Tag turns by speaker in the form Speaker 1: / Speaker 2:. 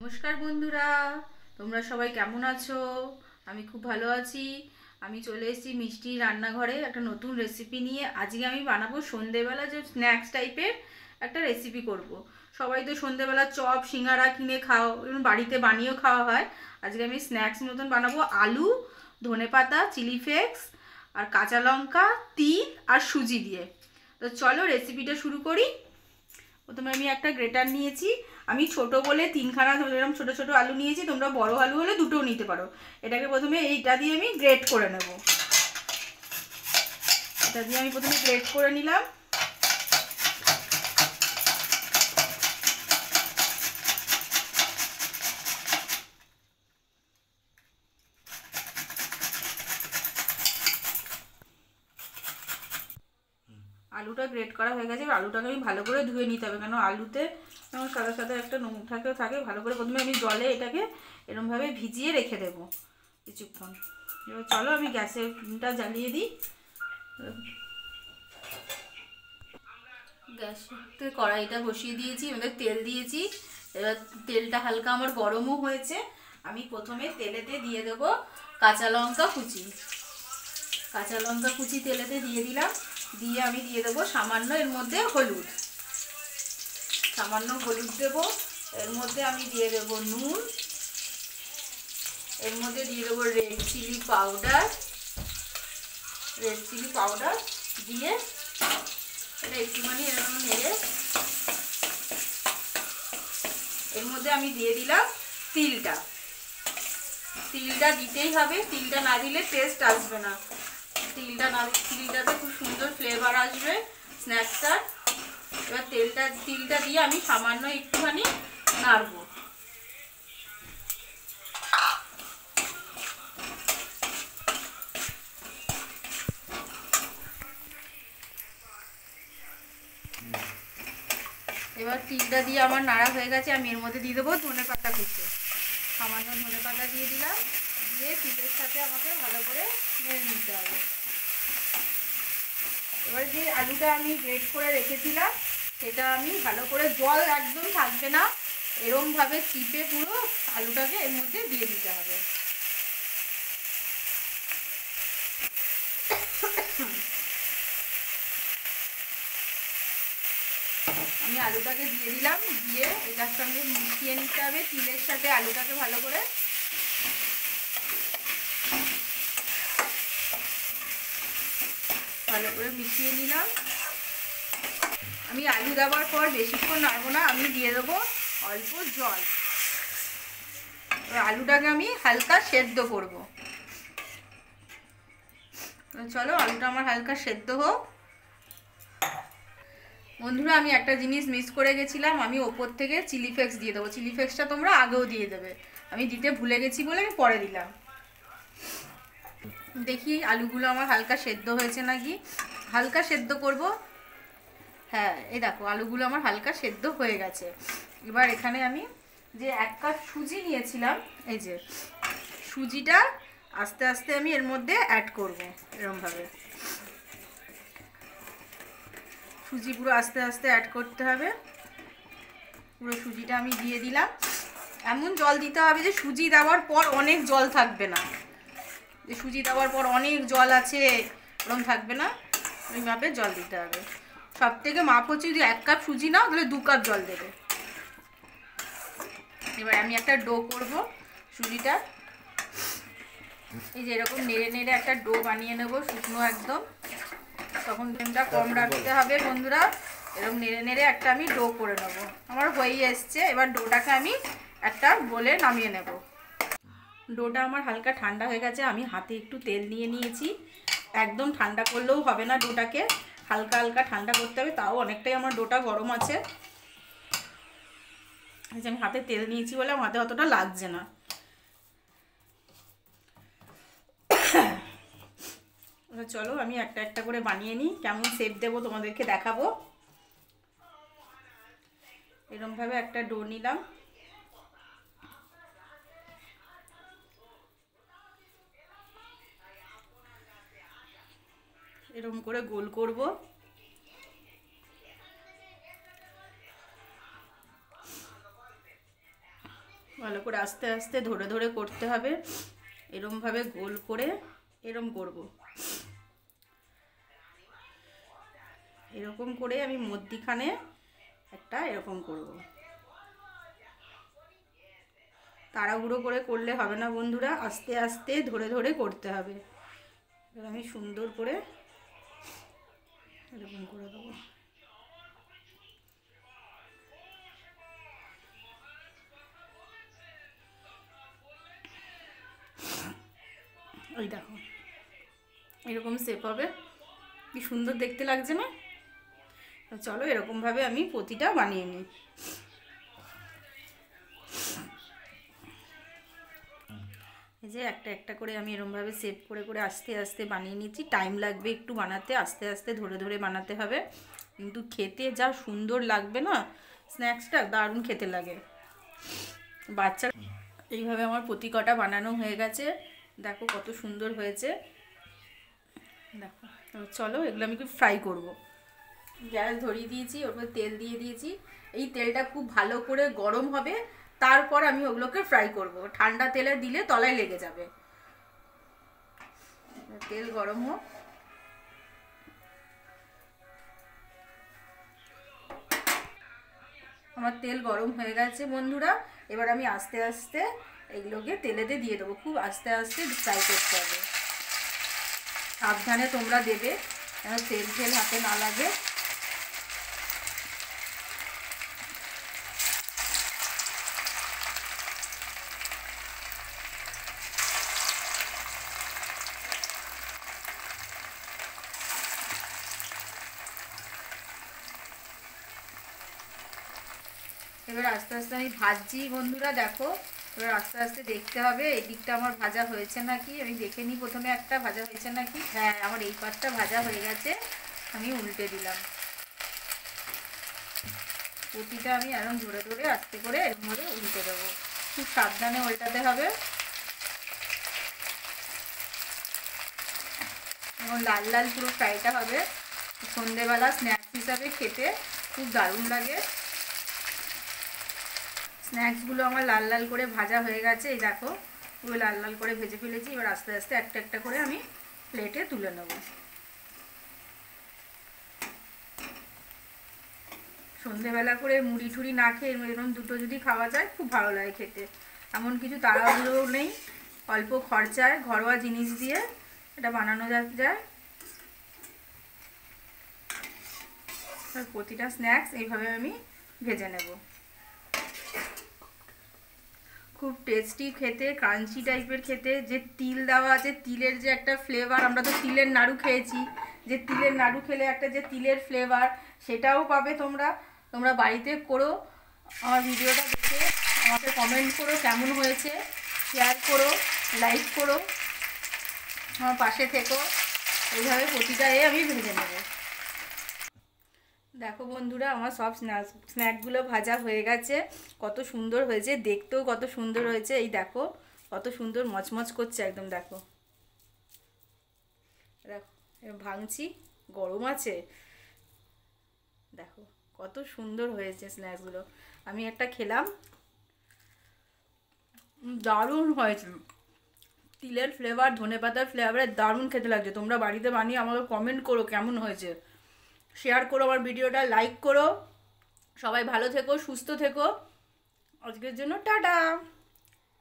Speaker 1: নমস্কার বন্ধুরা, তোমরা সবাই কেমন আছো? আমি খুব ভালো আছি। আমি চলে এসেছি মিষ্টি রান্নাঘরে একটা নতুন রেসিপি নিয়ে। আজকে আমি বানাবো সন্ধেবেলা যে স্ন্যাক্স টাইপের একটা রেসিপি করব। সবাই তো সন্ধেবেলা চপ সিঙ্গারা কিনে খাও, বাড়িতে বানিয়েও খাওয়া হয়। আজকে আমি স্ন্যাক্স মতন বানাবো আলু, ধনেপাতা, চিলি ফ্লেক্স আর কাঁচা লঙ্কা, তিল আর সুজি দিয়ে। তো চলো রেসিপিটা শুরু করি। প্রথমে আমি একটা গ্রেটার নিয়েছি। আমি ছোট বলে তিনখানা এরকম ছোট ছোট আলু নিয়েছি, তোমরা বড় আলু হলে দুটোও নিতে পারো। এটাকে প্রথমে এইটা দিয়ে আমি গ্রেট করে নেব। এটা দিয়ে আমি প্রথমে গ্রেট করে নিলাম। আলুটা গ্রেট করা হয়ে গেছে। আলুটাকে আমি ভালো করে ধুয়ে নিতে হবে, কেন আলুতে যেমন সাদা সাদা একটা নোংরা থাকে। ভালো করে প্রথমে আমি জলে এটাকে এরমভাবে ভিজিয়ে রেখে দেবো কিছুক্ষণ। এবার চলো আমি গ্যাসটা জ্বালিয়ে দিই। গ্যাসে কড়াইটা বসিয়ে দিয়েছি, এবার তেল দিয়েছি। এবার তেলটা হালকা আমার গরমও হয়েছে। আমি প্রথমে তেলেতে দিয়ে দেবো কাঁচা লঙ্কা কুচি। কাঁচা লঙ্কা কুচি তেলেতে দিয়ে দিলাম। দিয়ে আমি দিয়ে দেবো সামান্য এর মধ্যে হলুদ। সামান্য হলুদ দেবো। এর মধ্যে আমি দিয়ে দেবো নুন। এর মধ্যে দিয়ে দেবো রেড চিলি পাউডার। দিয়ে এটা একটুখানি এরকম নেড়ে এর মধ্যে আমি দিয়ে দিলাম তিলটা। তিলটা দিতেই হবে, তিলটা না দিলে টেস্ট আসবে না। তিলটাতে খুব সুন্দর ফ্লেভার আসবে স্ন্যাক্সটার। এবার তিলটা দিয়ে আমি সামান্য একটুখানি নাড়বো। এবার তিলটা দিয়ে আমার নাড়া হয়ে গেছে। আমি এর মধ্যে দিয়ে দেবো ধনেপাতা কুচি। সামান্য ধনেপাতা দিয়ে দিলাম। দিয়ে তিলের সাথে আমাকে ভালো করে নেড়ে নিতে হবে। এবার যে আলুটা আমি গ্রেট করে রেখেছিলাম সেটা আমি ভালো করে, জল একদম থাকবে না, এরমভাবে চিপে পুরো আলুটাকে এর মধ্যে দিয়ে দিতে হবে। আমি আলুটাকে দিয়ে দিলাম। দিয়ে এটার সঙ্গে মিশিয়ে নিতে হবে তিলের সাথে আলুটাকে ভালো করে। ভালো করে মিশিয়ে নিলাম। আমি আলু দেওয়ার পর বেশিক্ষণ নাড়বো না, আমি দিয়ে দেবো অল্প জল। আলুটাকে আমি হালকা সেদ্ধ করব। চলো আলুটা আমার হালকা সেদ্ধ হোক। বন্ধুরা, আমি একটা জিনিস মিস করে গেছিলাম। আমি ওপর থেকে চিলি ফ্লেক্স দিয়ে দেবো। চিলি ফ্লেক্সটা তোমরা আগেও দিয়ে দেবে, আমি দিতে ভুলে গেছি বলে আমি পরে দিলাম। দেখি আলুগুলো আমার হালকা সেদ্ধ হয়েছে নাকি। হালকা সেদ্ধ করব। হ্যাঁ, এই দেখো আলুগুলো আমার হালকা সেদ্ধ হয়ে গেছে। এবার এখানে আমি যে 1 কাপ সুজি নিয়েছিলাম, এই যে সুজিটা আস্তে আস্তে আমি এর মধ্যে অ্যাড করব। এরকমভাবে সুজি পুরো আস্তে আস্তে অ্যাড করতে হবে। পুরো সুজিটা আমি দিয়ে দিলাম। এমন জল দিতে হবে যে সুজি দেওয়ার পর অনেক জল থাকবে না, যে সুজি দেওয়ার পর অনেক জল আছে এরকম থাকবে না। ওইভাবে জল দিতে হবে। সব থেকে মাপ হচ্ছে, যদি 1 কাপ সুজি নাও তাহলে 2 কাপ জল দেবে। এবার আমি একটা ডো করব সুজিটা। এই যে এরকম নেড়ে নেড়ে একটা ডো বানিয়ে নেব, শুকনো একদম। তখন ফ্লেমটা কম রাখতে হবে বন্ধুরা। এরকম নেড়ে নেড়ে একটা আমি ডো করে নেব। আমার হয়ে এসছে। এবার ডোটাকে আমি একটা বলে নামিয়ে নেব। ডোটা আমার হালকা ঠান্ডা হয়ে গেছে। আমি হাতে একটু তেল নিয়ে নিয়েছি। একদম ঠান্ডা করলেও হবে না, ডোটাকে হালকা হালকা ঠান্ডা করতে হবে। তাও অনেকটাই আমার ডোটা গরম আছে। এই যে আমি হাতে তেল নিয়েছি বলে আমার হাতে অতটা লাগছে না। চলো আমি একটা একটা করে বানিয়ে নিই, কেমন শেপ দেবো তোমাদেরকে দেখাবো। এরকমভাবে একটা ডো নিলাম। এরকম করে গোল করব। ভালো করে আস্তে আস্তে ধরে ধরে করতে হবে। এরমভাবে গোল করে এরম করব, এরকম করে আমি মধ্যিখানে একটা এরকম করব। তাড়াহুড়ো করে করলে হবে না বন্ধুরা, আস্তে আস্তে ধরে ধরে করতে হবে। এবার আমি সুন্দর করে এরকম করে দেবো। ওই দেখো এরকম শেপ হবে, কি সুন্দর দেখতে লাগছে না? চলো এরকমভাবে আমি প্রতিটা বানিয়ে নিই। এই যে একটা একটা করে আমি এরকমভাবে শেপ করে করে আস্তে আস্তে বানিয়ে নিচ্ছি। টাইম লাগবে একটু বানাতে, আস্তে আস্তে ধরে ধরে বানাতে হবে, কিন্তু খেতে যা সুন্দর লাগবে না, স্ন্যাক্সটা দারুণ খেতে লাগে বাচ্চা। এইভাবে আমার প্রতি কটা বানানো হয়ে গেছে, দেখো কত সুন্দর হয়েছে। দেখো চলো এগুলো আমি একটু ফ্রাই করব। গ্যাস ধরিয়ে দিয়েছি, ওর মধ্যে তেল দিয়ে দিয়েছি। এই তেলটা খুব ভালো করে গরম হবে, তারপর আমি ওগুলোকে ফ্রাই করব। ঠান্ডা তেলে দিলে তলায় লেগে যাবে। তেল গরম হোক। আমার তেল গরম হয়ে গেছে বন্ধুরা, এবার আমি আস্তে আস্তে এগুলোকে তেলেতে দিয়ে দেবো। খুব আস্তে আস্তে ফ্রাই করতে হবে, সাবধানে তোমরা দেবে যেন তেল তেল হাতে না লাগে। এবার আস্তে আস্তে আমি ভাজছি বন্ধুরা, দেখো এবার আস্তে আস্তে দেখতে হবে এই দিকটা আমার ভাজা হয়েছে নাকি। আমি দেখে নিই প্রথমে একটা ভাজা হয়েছে নাকি। হ্যাঁ, আমার এই পাশটা ভাজা হয়ে গেছে। আমি উল্টে দিলাম। প্রতিটা আমি এরকম ধরে ধরে আস্তে করে এরকমভাবে উল্টে দেবো। খুব সাবধানে উল্টাতে হবে। এবং লাল লাল পুরো ফ্রাইটা হবে। সন্ধেবেলা স্ন্যাক্স হিসাবে খেতে খুব দারুণ লাগে। স্ন্যাক্সগুলো আমার লাল লাল করে ভাজা হয়ে গেছে, এই দেখো পুরো লাল লাল করে ভেজে ফেলেছি। এবার আস্তে আস্তে একটা একটা করে আমি প্লেটে তুলে নেব। সন্ধেবেলা করে মুড়ি ঠুড়ি না খেয়ে এরকম দুটো যদি খাওয়া যায় খুব ভালো লাগে খেতে। এমন কিছু তাড়াহুড়োও নেই, অল্প খরচায় ঘরোয়া জিনিস দিয়ে এটা বানানো যায়। প্রতিটা স্ন্যাক্স এইভাবে আমি ভেজে নেব। খুব টেস্টি খেতে, ক্রাঞ্চি টাইপের খেতে। যে তিল দেওয়া আছে, তিলের যে একটা ফ্লেভার, আমরা তো তিলের নাড়ু খেয়েছি, যে তিলের নাড়ু খেলে একটা যে তিলের ফ্লেভার, সেটাও পাবে তোমরা। তোমরা বাড়িতে করো, আমার ভিডিওটা দেখে আমাকে কমেন্ট করো কেমন হয়েছে, শেয়ার করো, লাইক করো, আমার পাশে থেকো। এইভাবে প্রতিটা আমি ভেজে নেব। দেখো বন্ধুরা আমার সব স্ন্যাকগুলো ভাজা হয়ে গেছে। কত সুন্দর হয়েছে, দেখতেও কত সুন্দর হয়েছে। এই দেখো কত সুন্দর মচমচ করছে একদম। দেখো দেখো ভাঙছি, গরম আছে। দেখো কত সুন্দর হয়েছে স্ন্যাক্সগুলো। আমি একটা খেলাম, দারুণ হয়েছে। তিলের ফ্লেভার, ধনেপাতার ফ্লেভারে দারুণ খেতে লাগছে। তোমরা বাড়িতে বানিয়ে আমাকে কমেন্ট করো কেমন হয়েছে, শেয়ার করো আমার ভিডিওটা, লাইক করো। সবাই ভালো থেকো, সুস্থ থেকো। আজকের জন্য টাটা।